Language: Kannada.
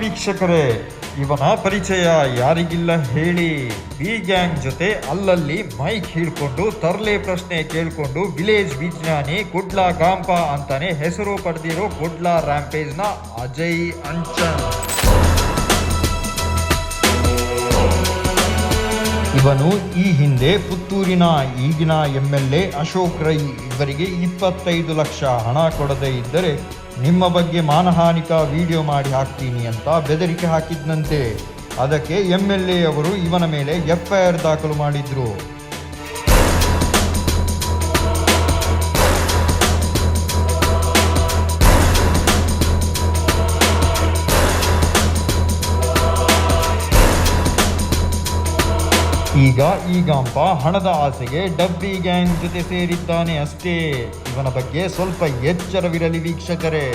ವೀಕ್ಷಕರೇ, ಇವನ ಪರಿಚಯ ಯಾರಿಗಿಲ್ಲ ಹೇಳಿ. ಬಿ ಗ್ಯಾಂಗ್ ಜೊತೆ ಅಲ್ಲಲ್ಲಿ ಮೈಕ್ ಹಿಡ್ಕೊಂಡು ತರ್ಲೆ ಪ್ರಶ್ನೆ ಕೇಳ್ಕೊಂಡು ವಿಲೇಜ್ ವಿಜ್ಞಾನಿ ಕುಡ್ಲಾ ಗಾಂಪ ಅಂತಾನೆ ಹೆಸರು ಪಡೆದಿರೋ ಕುಡ್ಲಾ ರ್ಯಾಂಪೇಜ್ ನ ಅಜಯ್ ಅಂಚನ್. ಇವನು ಈ ಹಿಂದೆ ಪುತ್ತೂರಿನ ಈಗಿನ MLA ಅಶೋಕ್ ರೈ ಇವರಿಗೆ 25 ಲಕ್ಷ ಹಣ ಕೊಡದೇ ಇದ್ದರೆ ನಿಮ್ಮ ಬಗ್ಗೆ ಮಾನಹಾನಿಕ ವಿಡಿಯೋ ಮಾಡಿ ಹಾಕ್ತೀನಿ ಅಂತ ಬೆದರಿಕೆ ಹಾಕಿದ್ನಂತೆ. ಅದಕ್ಕೆ MLA ಅವರು ಇವನ ಮೇಲೆ FIR ದಾಖಲು ಮಾಡಿದ್ರು. ಈಗ ಈ ಗಾಂಪ ಹಣದ ಆಸೆಗೆ ಡಬ್ಬಿ ಗ್ಯಾಂಗ್ ಜೊತೆ ಸೇರಿದ್ದಾನೆ ಅಷ್ಟೇ. ಇವನ ಬಗ್ಗೆ ಸ್ವಲ್ಪ ಎಚ್ಚರವಿರಲಿ ವೀಕ್ಷಕರೇ.